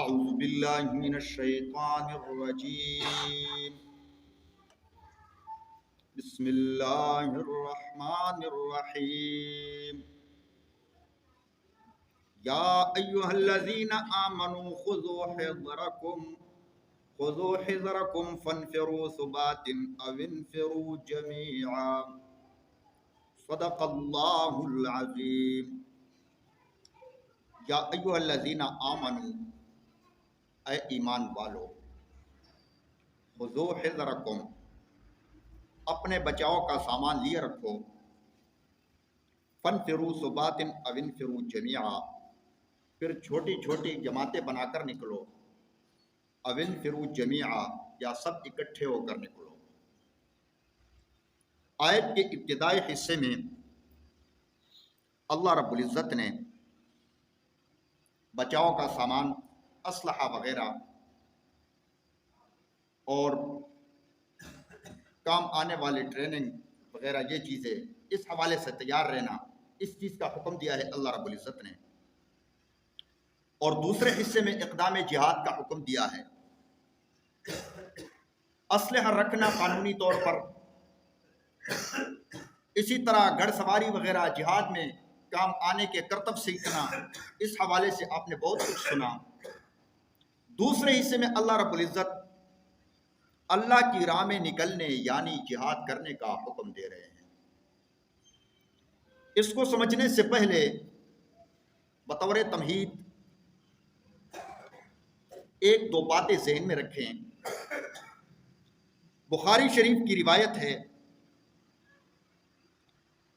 أعوذ بالله من الشيطان الرجيم. بسم الله الرحمن الرحيم. يا أيها الذين آمنوا خذوا حذركم فانفروا ثبات أو انفروا جميعا. صدق الله العظيم. یا ایھا الذین آمنوا، اے ایمان والو، خذوا حذرکم، اپنے بچاؤ کا سامان لیے رکھو، فانفروا ثبات او انفروا جميعا، پھر چھوٹی چھوٹی جماعتیں بنا کر نکلو، او انفروا جميعا، یا سب اکٹھے ہو کر نکلو۔ آیت کے ابتدائی حصے میں اللہ رب العزت نے بچاؤ کا سامان، اسلحہ وغیرہ اور کام آنے والی ٹریننگ وغیرہ یہ چیزیں، اس حوالے سے تیار رہنا، اس چیز کا حکم دیا ہے اللہ رب العزت نے۔ اور دوسرے حصے میں اقدام جہاد کا حکم دیا ہے۔ اسلحہ رکھنا قانونی طور پر، اسی طرح گھڑ سواری وغیرہ جہاد میں کام آنے کے کرتب سیکھنا، اس حوالے سے آپ نے بہت کچھ سنا۔ دوسرے حصے میں اللہ رب العزت اللہ کی راہ میں نکلنے یعنی جہاد کرنے کا حکم دے رہے ہیں۔ اس کو سمجھنے سے پہلے بطور تمہید ایک دو باتیں ذہن میں رکھیں۔ بخاری شریف کی روایت ہے،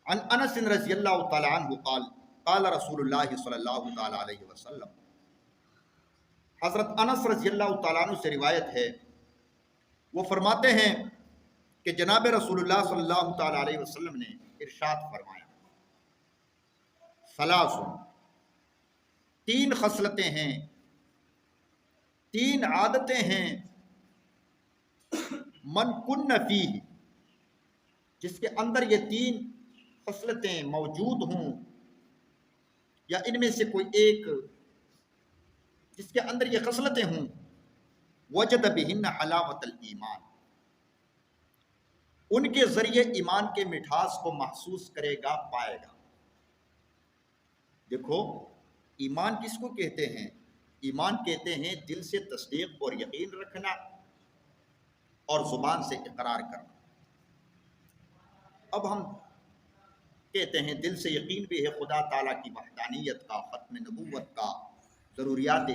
عن انس رضی اللہ تعالی عنہ قال قال رسول اللہ صلی اللہ تعالی علیہ وسلم، حضرت انس رضی اللہ تعالیٰ عنہ سے روایت ہے، وہ فرماتے ہیں کہ جناب رسول اللہ صلی اللہ تعالی علیہ وسلم نے ارشاد فرمایا، ثلاث، تین خصلتیں ہیں، تین عادتیں ہیں، من کن فیہ، جس کے اندر یہ تین خصلتیں موجود ہوں، یا ان میں سے کوئی ایک جس کے اندر یہ خصلتیں ہوں، وجد بہن حلاوت الایمان، ان کے ذریعے ایمان کے مٹھاس کو محسوس کرے گا، پائے گا۔ دیکھو، ایمان کس کو کہتے ہیں؟ ایمان کہتے ہیں دل سے تصدیق اور یقین رکھنا اور زبان سے اقرار کرنا۔ اب ہم کہتے ہیں دل سے یقین بھی ہے خدا تعالیٰ کی وحدانیت کا، ختم نبوت کا، ضروریات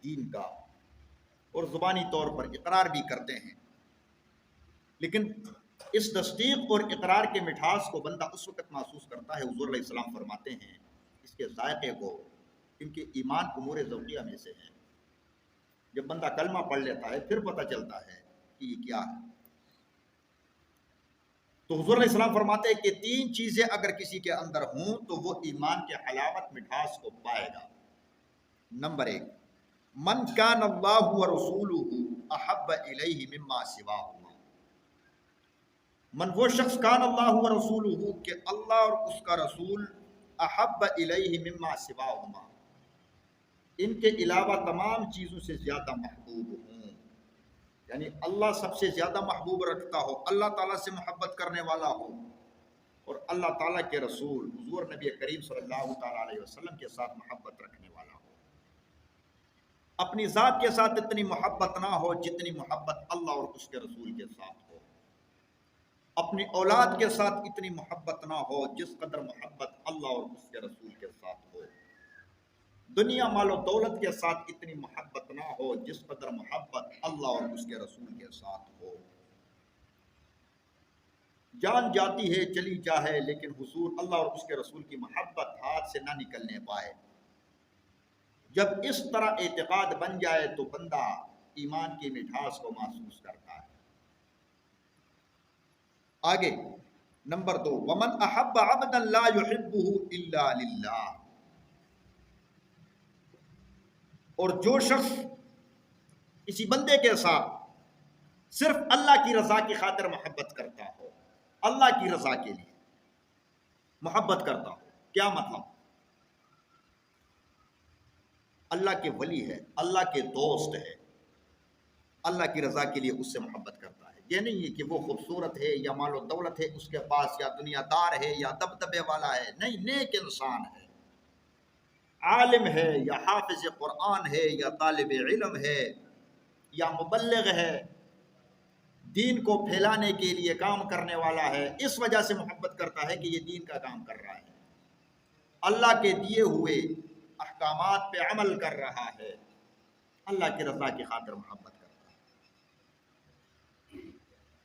دین کا، اور زبانی طور پر اقرار بھی کرتے ہیں، لیکن اس تصدیق اور اقرار کے مٹھاس کو بندہ اس وقت محسوس کرتا ہے، حضور علیہ السلام فرماتے ہیں اس کے ذائقے کو، کیونکہ ایمان امور ذوقیہ میں سے ہے۔ جب بندہ کلمہ پڑھ لیتا ہے پھر پتہ چلتا ہے کہ یہ کیا ہے۔ تو حضور علیہ السلام فرماتے ہیں کہ تین چیزیں اگر کسی کے اندر ہوں تو وہ ایمان کے حلاوت مٹھاس کو پائے گا۔ نمبر ایک، من کان اللہ ورسولہ احب الیہ مما سواہما، من وہ شخص کان اللہ ورسولہ کہ اللہ اور اس کا رسول احب الیہ مما سواہما، ان کے علاوہ تمام چیزوں سے زیادہ محبوب ہوں، یعنی اللہ سب سے زیادہ محبوب رکھتا ہو، اللہ تعالیٰ سے محبت کرنے والا ہو، اور اللہ تعالیٰ کے رسول حضور نبی کریم صلی اللہ تعالیٰ علیہ وسلم کے ساتھ محبت رکھنے والا ہو۔ اپنی ذات کے ساتھ اتنی محبت نہ ہو جتنی محبت اللہ اور اس کے رسول کے ساتھ ہو، اپنی اولاد کے ساتھ اتنی محبت نہ ہو جس قدر محبت اللہ اور اس کے رسول کے ساتھ ہو، دنیا مال و دولت کے ساتھ اتنی محبت نہ ہو جس قدر محبت اللہ اور اس کے رسول کے ساتھ ہو۔ جان جاتی ہے چلی جائے لیکن حضور اللہ اور اس کے رسول کی محبت ہاتھ سے نہ نکلنے پائے۔ جب اس طرح اعتقاد بن جائے تو بندہ ایمان کی مٹھاس کو محسوس کرتا ہے۔ آگے نمبر دو، ومن احب عبدا لا يحبه الا للہ، اور جو شخص کسی بندے کے ساتھ صرف اللہ کی رضا کی خاطر محبت کرتا ہو، اللہ کی رضا کے لیے محبت کرتا ہو، کیا مطلب؟ اللہ کے ولی ہے، اللہ کے دوست ہے، اللہ کی رضا کے لیے اس سے محبت کرتا ہے۔ یہ نہیں ہے کہ وہ خوبصورت ہے یا مال و دولت ہے اس کے پاس، یا دنیا دار ہے یا دبدبے والا ہے، نہیں، نیک انسان ہے، عالم ہے یا حافظ قرآن ہے یا طالب علم ہے یا مبلغ ہے، دین کو پھیلانے کے لیے کام کرنے والا ہے، اس وجہ سے محبت کرتا ہے کہ یہ دین کا کام کر رہا ہے، اللہ کے دیے ہوئے احکامات پہ عمل کر رہا ہے، اللہ کی رضا کی خاطر محبت کرتا ہے،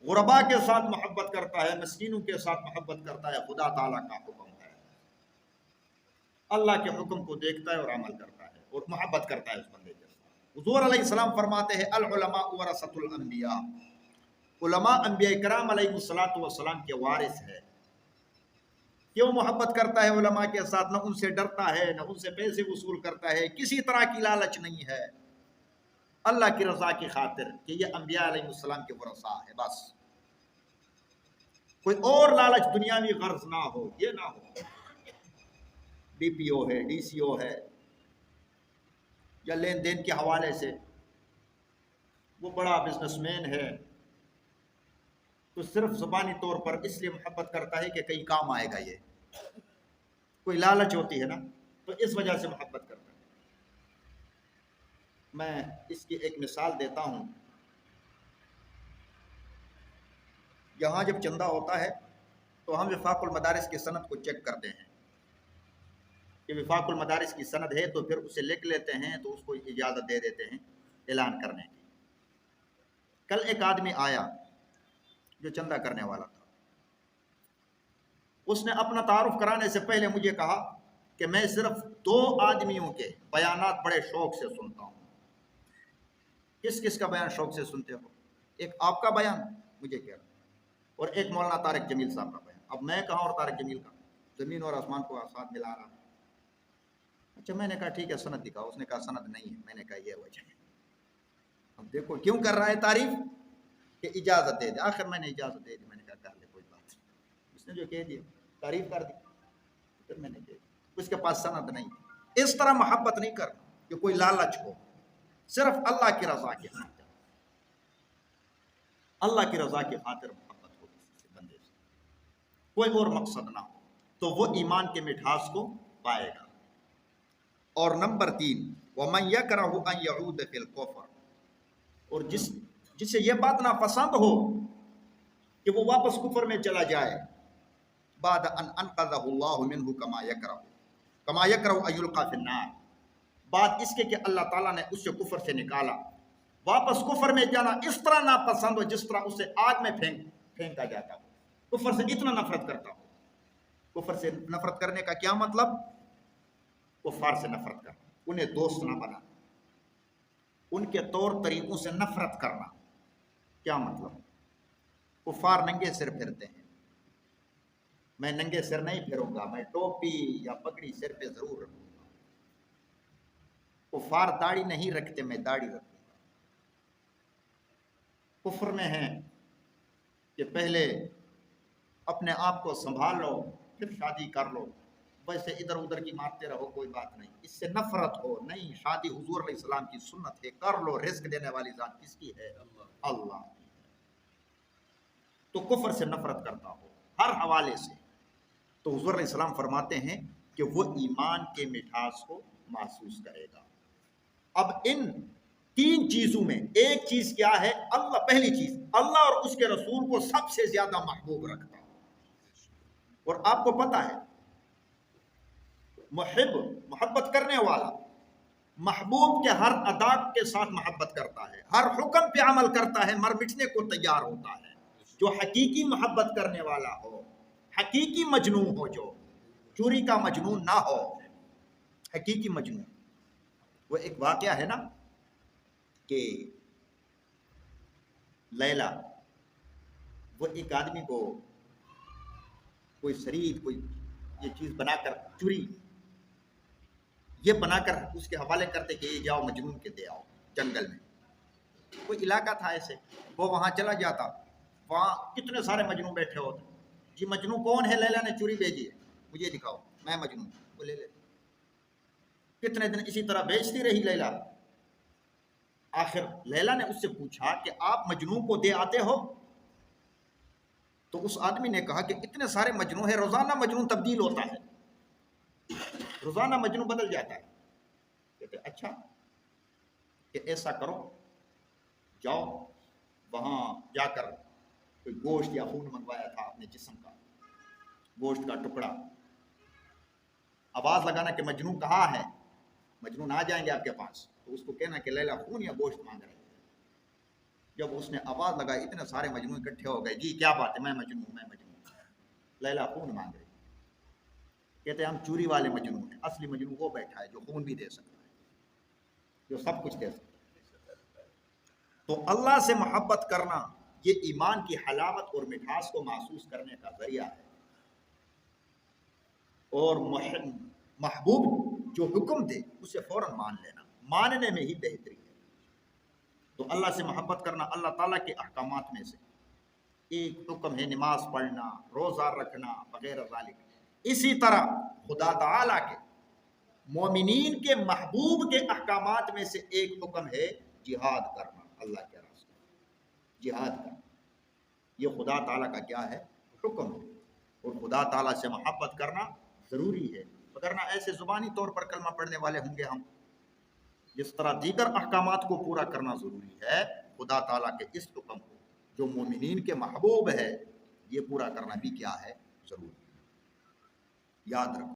غرباء کے ساتھ محبت کرتا ہے، مسکینوں کے ساتھ محبت کرتا ہے۔ خدا تعالیٰ کا حکم ہے، اللہ کے حکم کو دیکھتا ہے اور عمل کرتا ہے اور محبت کرتا ہے اس بندے کے ساتھ۔ حضور علیہ السلام فرماتے ہیں العلماء ورثۃ الانبیاء، علماء انبیاء کرام علیہ السلام کے وارث ہے۔ کیوں محبت کرتا ہے علماء کے ساتھ؟ نہ ان سے ڈرتا ہے، نہ ان سے پیسے وصول کرتا ہے، کسی طرح کی لالچ نہیں ہے، اللہ کی رضا کی خاطر کہ یہ انبیاء علیہ السلام کے ورثاء ہے، بس کوئی اور لالچ دنیاوی غرض نہ ہو، یہ نہ ہو ڈی پی او ہے، ڈی سی او ہے، یا لین دین کے حوالے سے وہ بڑا بزنس مین ہے تو صرف زبانی طور پر اس لیے محبت کرتا ہے کہ کہیں کام آئے گا، یہ کوئی لالچ ہوتی ہے نا، تو اس وجہ سے محبت کرتا ہے۔ میں اس کی ایک مثال دیتا ہوں۔ یہاں جب چندہ ہوتا ہے تو ہم وفاق المدارس کی سند کو چیک کرتے ہیں کہ وفاق المدارس کی سند ہے، تو پھر اسے لکھ لیتے ہیں، تو اس کو اجازت دے دیتے ہیں اعلان کرنے کی۔ کل ایک آدمی آیا جو چندہ کرنے والا تھا، اس نے اپنا تعارف کرانے سے پہلے مجھے کہا کہ میں صرف 2 آدمیوں کے بیانات بڑے شوق سے سنتا ہوں۔ کس کس کا بیان شوق سے سنتے ہو؟ ایک آپ کا بیان، مجھے کہہ رہا، اور ایک مولانا طارق جمیل صاحب کا بیان۔ اب میں کہاں اور طارق جمیل کا، زمین اور آسمان کو ساتھ ملا رہا۔ اچھا، میں نے کہا ٹھیک ہے سند دکھاؤ، اس نے کہا سند نہیں ہے، میں نے کہا یہ وجہ ہے۔ اب دیکھو کیوں کر رہا ہے تعریف، کہ اجازت دے دے، آخر میں نے اجازت دے دی، میں نے کہا کر لے کوئی بات نہیں۔ اس نے جو کہہ دیا تعریف کر دی، پھر میں نے کہہ دیا، اس کے پاس سند نہیں۔ اس طرح محبت نہیں کرنا کہ کوئی لالچ ہو، صرف اللہ کی رضا کی خاطر، اللہ کی رضا کی خاطر محبت ہو کسی بندے سے، کوئی اور مقصد نہ ہو، تو وہ ایمان کے مٹھاس کو پائے گا۔ اور نمبر 3، وَمَنْ يَكْرَهُ أَنْ يَعُودَ فِي الْكُفْرِ، اور جسے یہ بات ناپسند ہو کہ وہ واپس کفر میں چلا جائے، بعد ان انقذہ اللہ منہ کما یکرہ ان یلقی فی النار، بعد اس کے کہ اللہ تعالیٰ نے اس سے کفر سے نکالا، واپس کفر میں جانا اس طرح ناپسند ہو جس طرح اسے آگ میں پھینکا جاتا ہو، کفر سے اتنا نفرت کرتا ہو۔ کفر سے نفرت کرنے کا کیا مطلب؟ کفار سے نفرت کرنا، انہیں دوست نہ بنانا، ان کے طور طریقوں سے نفرت کرنا۔ کیا مطلب؟ کفار ننگے سر پھرتے ہیں، میں ننگے سر نہیں پھروں گا، میں ٹوپی یا پگڑی سر پہ ضرور رکھوں گا۔ کفار داڑھی نہیں رکھتے، میں داڑھی رکھوں گا۔ کفر میں ہے کہ پہلے اپنے آپ کو سنبھال لو پھر شادی کر لو، ویسے ادھر ادھر کی مارتے رہو کوئی بات نہیں، اس سے نفرت ہو نہیں۔ شادی حضور علیہ السلام کی سنت ہے، کر لو، رزق دینے والی ذات کس کی ہے؟ اللہ کی۔ تو کفر سے نفرت کرتا ہو ہر حوالے سے، تو حضور علیہ السلام فرماتے ہیں کہ وہ ایمان کے مٹھاس کو محسوس کرے گا۔ اب ان 3 چیزوں میں ایک چیز کیا ہے؟ اللہ، پہلی چیز اللہ اور اس کے رسول کو سب سے زیادہ محبوب رکھتا ہوں۔ اور آپ کو پتہ ہے محبت کرنے والا محبوب کے ہر ادا کے ساتھ محبت کرتا ہے، ہر حکم پہ عمل کرتا ہے، مر مٹنے کو تیار ہوتا ہے۔ جو حقیقی محبت کرنے والا ہو، حقیقی مجنون ہو، جو چوری کا مجنون نہ ہو، حقیقی مجنون۔ وہ ایک واقعہ ہے نا کہ لیلا، وہ ایک آدمی کو کوئی شریر، کوئی یہ چیز بنا کر، چوری یہ بنا کر اس کے حوالے کرتے کہ یہ جاؤ مجنون کے دے آؤ جنگل میں۔ کوئی علاقہ تھا ایسے، وہ وہاں چلا جاتا، وہاں کتنے سارے مجنون بیٹھے ہوتے۔ جی مجنون کون ہے؟ لیلا نے چوری بھیجی ہے، مجھے دکھاؤ، میں مجنون، وہ لے لے۔ کتنے دن اسی طرح بیچتی رہی لیلا. آخر لیلا نے اس سے پوچھا کہ آپ مجنوں کو دے آتے ہو؟ تو اس آدمی نے کہا کہ اتنے سارے مجنوں ہیں، روزانہ مجنوں تبدیل ہوتا ہے، روزانہ مجنوں بدل جاتا ہے. کہتے اچھا، کہ ایسا کرو، جاؤ وہاں جا کر کوئی گوشت یا خون منگوایا تھا اپنے جسم کا، گوشت کا ٹکڑا، آواز لگانا کہ مجنوں کہاں ہے، مجنون آ جائیں گے آپ کے پاس. تو اس کو کہنا کہ لیلا خون یا گوشت مانگ رہے ہیں. جب اس نے آواز لگائی اتنے سارے مجنون اکٹھے ہو گئے. جی کیا بات ہے، میں مجنون ہوں، میں مجنون ہوں. لیلا خون مانگ رہی. کہتے ہیں ہم چوری والے مجنون ہیں، اصلی مجنون وہ بیٹھا ہے جو خون بھی دے سکتا ہے، جو سب کچھ دے سکتا ہے. تو اللہ سے محبت کرنا یہ ایمان کی حلاوت اور مٹھاس کو محسوس کرنے کا ذریعہ ہے. اور محبوب جو حکم دے اسے فوراً مان لینا، ماننے میں ہی بہتری ہے. تو اللہ سے محبت کرنا اللہ تعالیٰ کے احکامات میں سے ایک حکم ہے، نماز پڑھنا، روزہ رکھنا وغیرہ ذالک. اسی طرح خدا تعالیٰ کے مومنین کے محبوب کے احکامات میں سے ایک حکم ہے جہاد کرنا، اللہ کے راستے جہاد کرنا. یہ خدا تعالیٰ کا کیا ہے؟ حکم ہے. اور خدا تعالیٰ سے محبت کرنا ضروری ہے، وگرنہ ایسے زبانی طور پر کلمہ پڑھنے والے ہوں گے ہم. جس طرح دیگر احکامات کو پورا کرنا ضروری ہے، خدا تعالیٰ کے اس حکم کو جو مومنین کے محبوب ہے یہ پورا کرنا بھی کیا ہے؟ ضروری ہے. یاد رکھو.